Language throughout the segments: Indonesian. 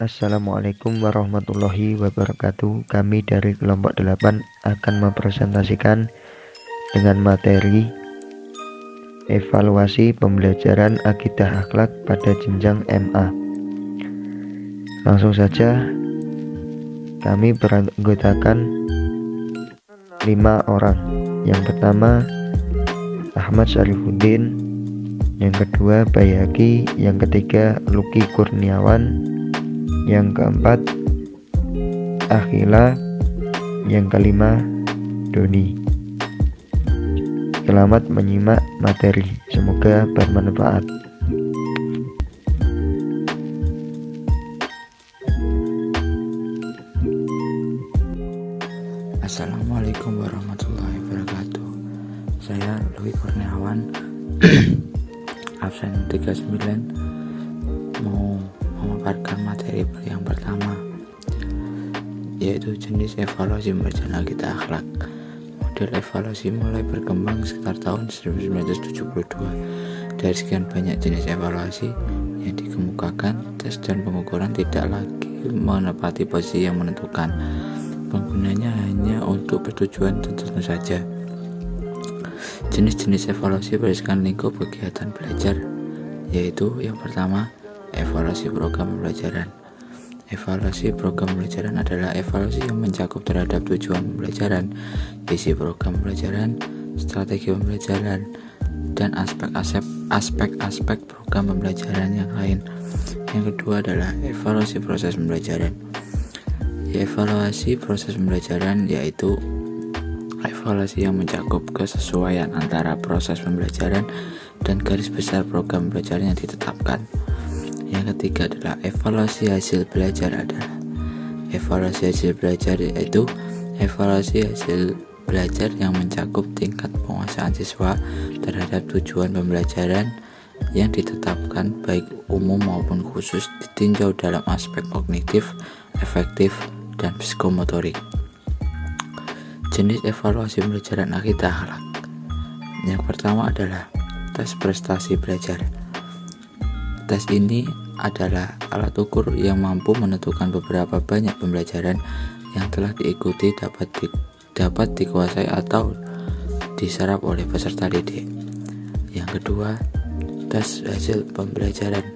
Assalamualaikum warahmatullahi wabarakatuh. Kami dari kelompok 8 akan mempresentasikan dengan materi evaluasi pembelajaran akidah akhlak pada jenjang MA. Langsung saja, kami beranggotakan 5 orang. Yang pertama Ahmad Syarifuddin, yang kedua Bayhaqi, yang ketiga Luki Kurniawan, yang keempat Akhila, yang kelima Doni. Selamat menyimak materi, semoga bermanfaat. Assalamualaikum warahmatullahi wabarakatuh. Saya Luki Kurniawan absen 39, mau memaparkan materi yang pertama, yaitu jenis evaluasi pembelajaran akidah akhlak. Model evaluasi mulai berkembang sekitar tahun 1972. Dari sekian banyak jenis evaluasi yang dikemukakan, tes dan pengukuran tidak lagi menepati posisi yang menentukan. Penggunanya hanya untuk bertujuan tertentu saja. Jenis-jenis evaluasi berdasarkan lingkup kegiatan belajar, yaitu yang pertama, evaluasi program pembelajaran. Evaluasi program pembelajaran adalah evaluasi yang mencakup terhadap tujuan pembelajaran, isi program pembelajaran, strategi pembelajaran, dan aspek-aspek program pembelajaran yang lain. Yang kedua adalah evaluasi proses pembelajaran. Evaluasi proses pembelajaran yaitu evaluasi yang mencakup kesesuaian antara proses pembelajaran dan garis besar program pembelajaran yang ditetapkan. Yang ketiga adalah evaluasi hasil belajar. Evaluasi hasil belajar yaitu evaluasi hasil belajar yang mencakup tingkat penguasaan siswa terhadap tujuan pembelajaran yang ditetapkan, baik umum maupun khusus, ditinjau dalam aspek kognitif, efektif, dan psikomotorik. Jenis evaluasi pembelajaran akidah akhlak. Yang pertama adalah tes prestasi belajar. Tes ini adalah alat ukur yang mampu menentukan beberapa banyak pembelajaran yang telah diikuti dapat dikuasai atau diserap oleh peserta didik. Yang kedua, tes hasil pembelajaran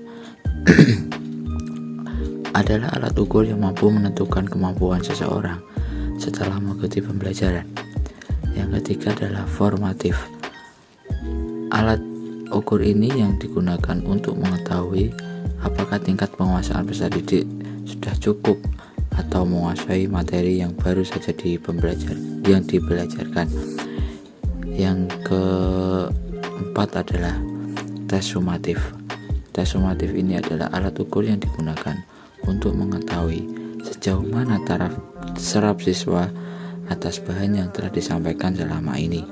adalah alat ukur yang mampu menentukan kemampuan seseorang setelah mengikuti pembelajaran. Yang ketiga adalah formatif. Alat ukur ini yang digunakan untuk mengetahui apakah tingkat penguasaan peserta didik sudah cukup atau menguasai materi yang baru saja dibelajarkan. Yang keempat adalah tes sumatif. Tes sumatif ini adalah alat ukur yang digunakan untuk mengetahui sejauh mana taraf serap siswa atas bahan yang telah disampaikan selama ini.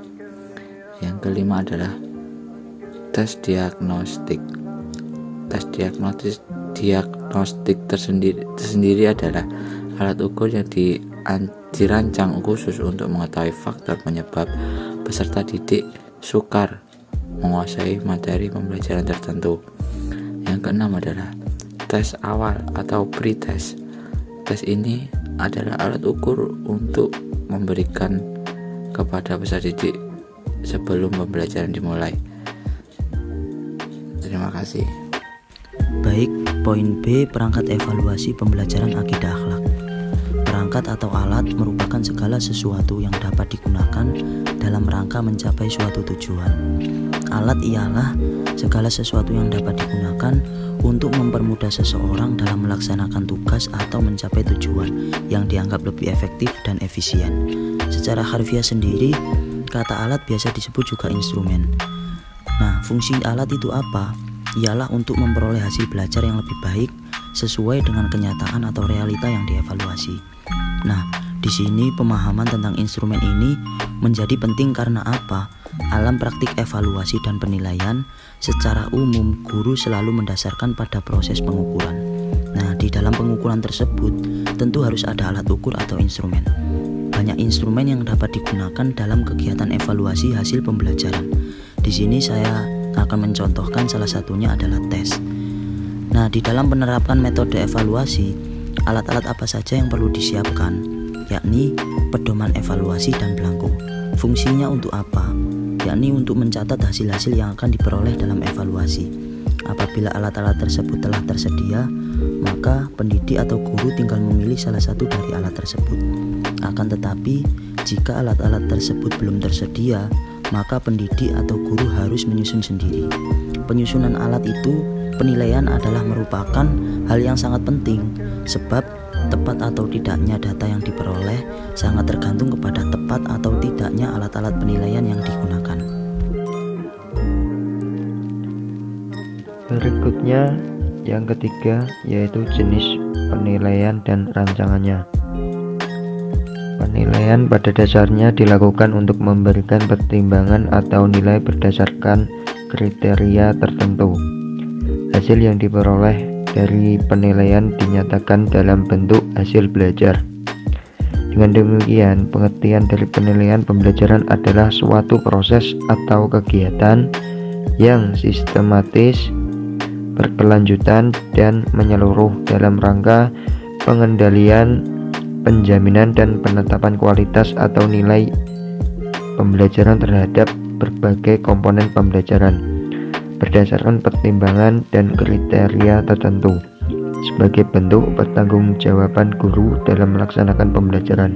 Yang kelima adalah tes diagnostik. Tes diagnostik tersendiri adalah alat ukur yang dirancang khusus untuk mengetahui faktor penyebab peserta didik sukar menguasai materi pembelajaran tertentu. Yang keenam adalah tes awal atau pre-test. Tes ini adalah alat ukur untuk memberikan kepada peserta didik sebelum pembelajaran dimulai. Terima kasih. Baik, poin B, perangkat evaluasi pembelajaran akidah akhlak. Perangkat atau alat merupakan segala sesuatu yang dapat digunakan dalam rangka mencapai suatu tujuan. Alat ialah segala sesuatu yang dapat digunakan untuk mempermudah seseorang dalam melaksanakan tugas atau mencapai tujuan yang dianggap lebih efektif dan efisien. Secara harfiah sendiri, kata alat biasa disebut juga instrumen. Nah, fungsi alat itu apa? Ialah untuk memperoleh hasil belajar yang lebih baik sesuai dengan kenyataan atau realita yang dievaluasi. Nah, di sini pemahaman tentang instrumen ini menjadi penting karena apa? Alam praktik evaluasi dan penilaian secara umum guru selalu mendasarkan pada proses pengukuran. Nah, di dalam pengukuran tersebut tentu harus ada alat ukur atau instrumen. Banyak instrumen yang dapat digunakan dalam kegiatan evaluasi hasil pembelajaran. Di sini saya akan mencontohkan salah satunya adalah tes. Nah, di dalam penerapan metode evaluasi, alat-alat apa saja yang perlu disiapkan, yakni pedoman evaluasi dan belangko. Fungsinya untuk apa? Yakni untuk mencatat hasil-hasil yang akan diperoleh dalam evaluasi. Apabila alat-alat tersebut telah tersedia, maka pendidik atau guru tinggal memilih salah satu dari alat tersebut. Akan tetapi, jika alat-alat tersebut belum tersedia, maka pendidik atau guru harus menyusun sendiri. Penyusunan alat itu, penilaian adalah merupakan hal yang sangat penting, sebab tepat atau tidaknya data yang diperoleh sangat tergantung kepada tepat atau tidaknya alat-alat penilaian yang digunakan. Berikutnya, yang ketiga, yaitu jenis penilaian dan rancangannya. Penilaian pada dasarnya dilakukan untuk memberikan pertimbangan atau nilai berdasarkan kriteria tertentu. Hasil yang diperoleh dari penilaian dinyatakan dalam bentuk hasil belajar. Dengan demikian, pengertian dari penilaian pembelajaran adalah suatu proses atau kegiatan yang sistematis, berkelanjutan, dan menyeluruh dalam rangka pengendalian, penjaminan, dan penetapan kualitas atau nilai pembelajaran terhadap berbagai komponen pembelajaran berdasarkan pertimbangan dan kriteria tertentu sebagai bentuk pertanggungjawaban guru dalam melaksanakan pembelajaran.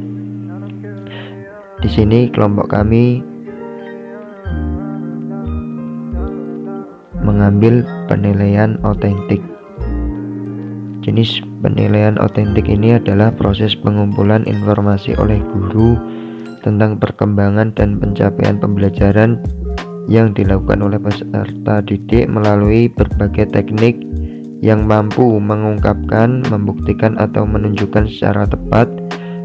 Di sini kelompok kami mengambil penilaian otentik. Jenis penilaian otentik ini adalah proses pengumpulan informasi oleh guru tentang perkembangan dan pencapaian pembelajaran yang dilakukan oleh peserta didik melalui berbagai teknik yang mampu mengungkapkan, membuktikan, atau menunjukkan secara tepat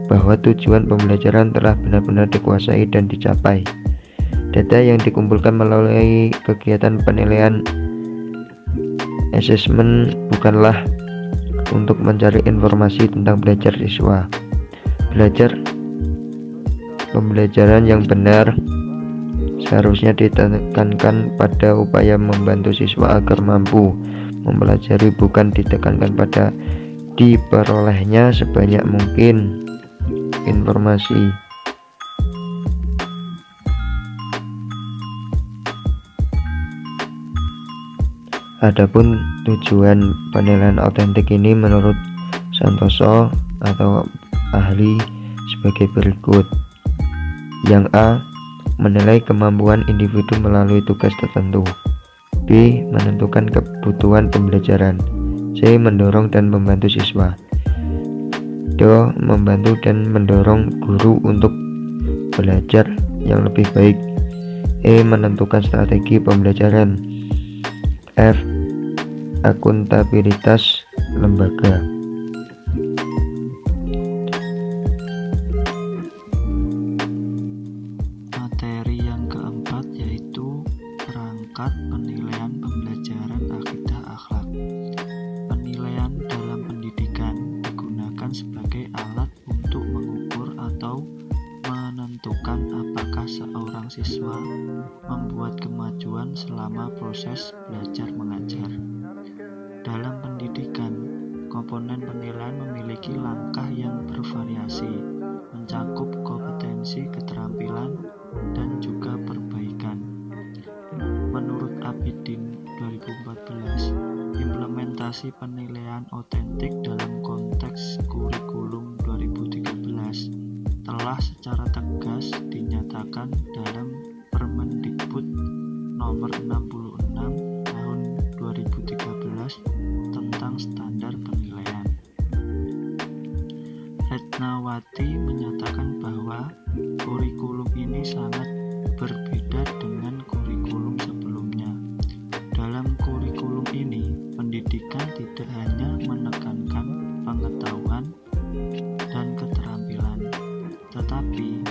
bahwa tujuan pembelajaran telah benar-benar dikuasai dan dicapai. Data yang dikumpulkan melalui kegiatan penilaian assessment bukanlah untuk mencari informasi tentang belajar siswa. Pembelajaran yang benar seharusnya ditekankan pada upaya membantu siswa agar mampu mempelajari, bukan ditekankan pada diperolehnya sebanyak mungkin informasi. Adapun tujuan penilaian otentik ini menurut Santoso atau ahli sebagai berikut. Yang A, menilai kemampuan individu melalui tugas tertentu. B, menentukan kebutuhan pembelajaran. C, mendorong dan membantu siswa. D, membantu dan mendorong guru untuk belajar yang lebih baik. E, menentukan strategi pembelajaran. F, akuntabilitas lembaga. Materi yang keempat yaitu perangkat penilaian pembelajaran akidah akhlak. Penilaian dalam pendidikan digunakan sebagai alat untuk mengukur atau menentukan apakah seorang siswa membuat kemajuan selama proses belajar mengajar. Dalam pendidikan, komponen penilaian memiliki langkah yang bervariasi, mencakup kompetensi, keterampilan, dan juga perbaikan. Menurut Abidin 2014, implementasi penilaian otentik dalam konteks kurikulum 2013 telah secara tegas dinyatakan dalam Permendikbud nomor 66 tahun 2013 tentang standar penilaian. Retnawati menyatakan bahwa kurikulum ini sangat berbeda dengan kurikulum sebelumnya. Dalam kurikulum ini, pendidikan tidak hanya menekankan pengetahuan dan keterampilan, tetapi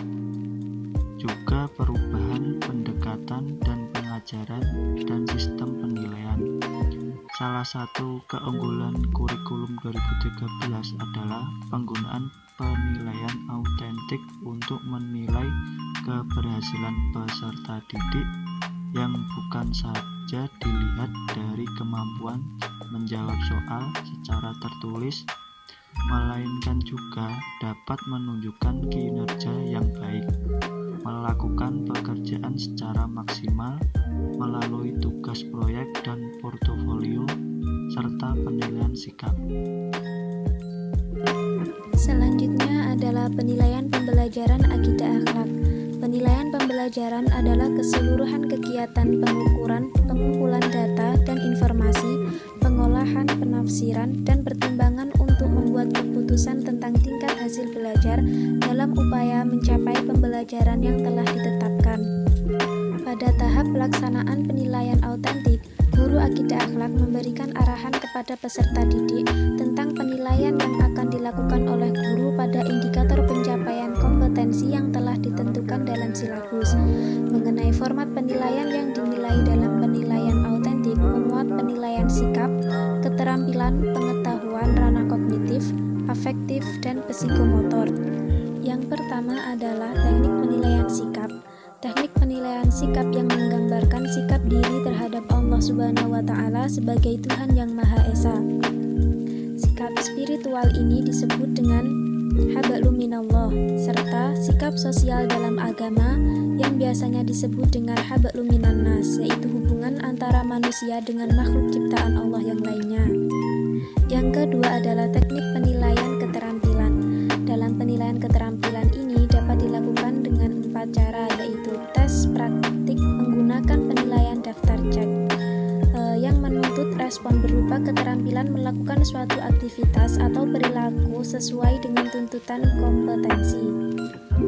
juga perubahan pendekatan dan pengajaran dan sistem penilaian. Salah satu keunggulan kurikulum 2013 adalah penggunaan penilaian autentik untuk menilai keberhasilan peserta didik yang bukan saja dilihat dari kemampuan menjawab soal secara tertulis, melainkan juga dapat menunjukkan kinerja yang baik, melakukan pekerjaan secara maksimal melalui tugas proyek dan portofolio, serta penilaian sikap. Selanjutnya adalah penilaian pembelajaran akidah akhlak. Penilaian pembelajaran adalah keseluruhan kegiatan pengukuran, pengumpulan data dan informasi, pengolahan, penafsiran, dan pertimbangan untuk membuat keputusan tentang tingkat hasil belajar dalam upaya mencapai pembelajaran yang telah ditetapkan. Pada tahap pelaksanaan penilaian autentik, guru akidah akhlak memberikan arahan kepada peserta didik tentang penilaian yang akan dilakukan oleh guru pada indikator pencapaian kompetensi yang telah ditentukan dalam silabus. Mengenai format penilaian yang dinilai dalam penilaian autentik memuat penilaian sikap, keterampilan, pengetahuan, ranah kognitif, afektif, dan psikomotor. Yang pertama adalah teknik penilaian sikap. Teknik penilaian sikap yang menggambarkan sikap diri terhadap Allah Subhanahu wa Ta'ala sebagai Tuhan yang Maha Esa. Sikap spiritual ini disebut dengan hablum minallah, serta sikap sosial dalam agama yang biasanya disebut dengan hablum minannas, yaitu hubungan antara manusia dengan makhluk ciptaan Allah yang lainnya. Yang kedua adalah teknik penilaian keterampilan. Dalam penilaian keterampilan ini dapat dilakukan dengan 4 cara, yaitu tes praktik menggunakan penilaian daftar cek yang menuntut respon berupa keterampilan melakukan suatu aktivitas atau perilaku sesuai dengan tuntutan kompetensi.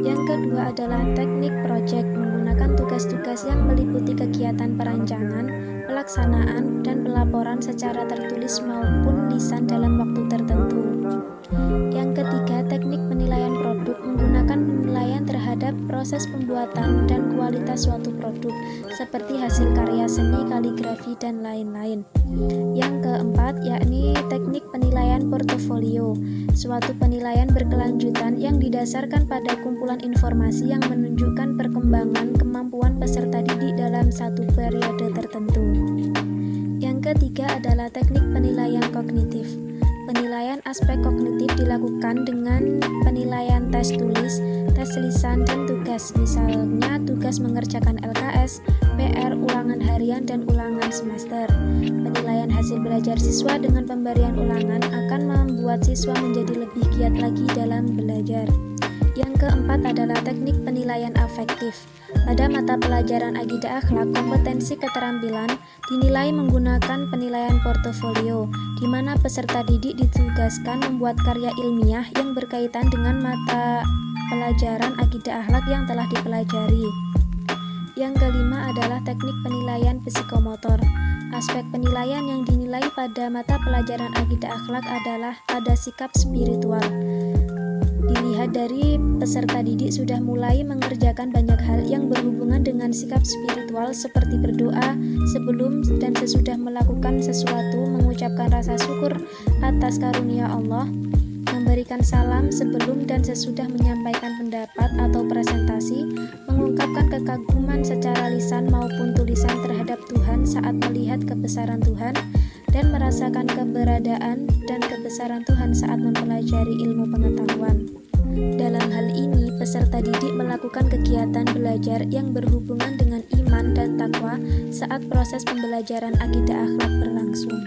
Yang kedua adalah teknik project menggunakan tugas-tugas yang meliputi kegiatan perancangan, pelaksanaan, dan pelaporan secara tertulis maupun lisan dalam waktu tertentu. Yang ketiga, teknik penilaian produk menggunakan penilaian terhadap proses pembuatan dan kualitas suatu produk seperti hasil karya seni, kaligrafi, dan lain-lain. Yang keempat, yakni teknik penilaian portofolio, suatu penilaian berkelanjutan yang didasarkan pada kumpulan informasi yang menunjukkan perkembangan kemampuan peserta didik dalam satu periode tertentu. Yang ketiga adalah teknik penilaian kognitif. Penilaian aspek kognitif dilakukan dengan penilaian tes tulis, tes lisan, dan tugas, misalnya tugas mengerjakan LKS, PR, ulangan harian, dan ulangan semester. Penilaian hasil belajar siswa dengan pemberian ulangan akan membuat siswa menjadi lebih giat lagi dalam belajar. Yang keempat adalah teknik penilaian afektif. Pada mata pelajaran akidah akhlak, kompetensi keterampilan dinilai menggunakan penilaian portofolio, di mana peserta didik ditugaskan membuat karya ilmiah yang berkaitan dengan mata pelajaran akidah akhlak yang telah dipelajari. Yang kelima adalah teknik penilaian psikomotor. Aspek penilaian yang dinilai pada mata pelajaran akidah akhlak adalah pada sikap spiritual. Dilihat dari peserta didik sudah mulai mengerjakan banyak hal yang berhubungan dengan sikap spiritual seperti berdoa sebelum dan sesudah melakukan sesuatu, mengucapkan rasa syukur atas karunia Allah, memberikan salam sebelum dan sesudah menyampaikan pendapat atau presentasi, mengungkapkan kekaguman secara lisan maupun tulisan terhadap Tuhan saat melihat kebesaran Tuhan, dan merasakan keberadaan dan kebesaran Tuhan saat mempelajari ilmu pengetahuan. Dalam hal ini, peserta didik melakukan kegiatan belajar yang berhubungan dengan iman dan takwa saat proses pembelajaran akidah akhlak berlangsung.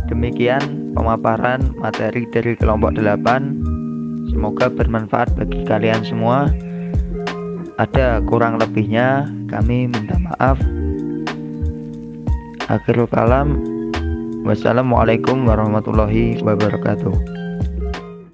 Demikian pemaparan materi dari kelompok 8. Semoga bermanfaat bagi kalian semua. Ada kurang lebihnya, kami minta maaf. Akhirul kalam, wassalamualaikum warahmatullahi wabarakatuh.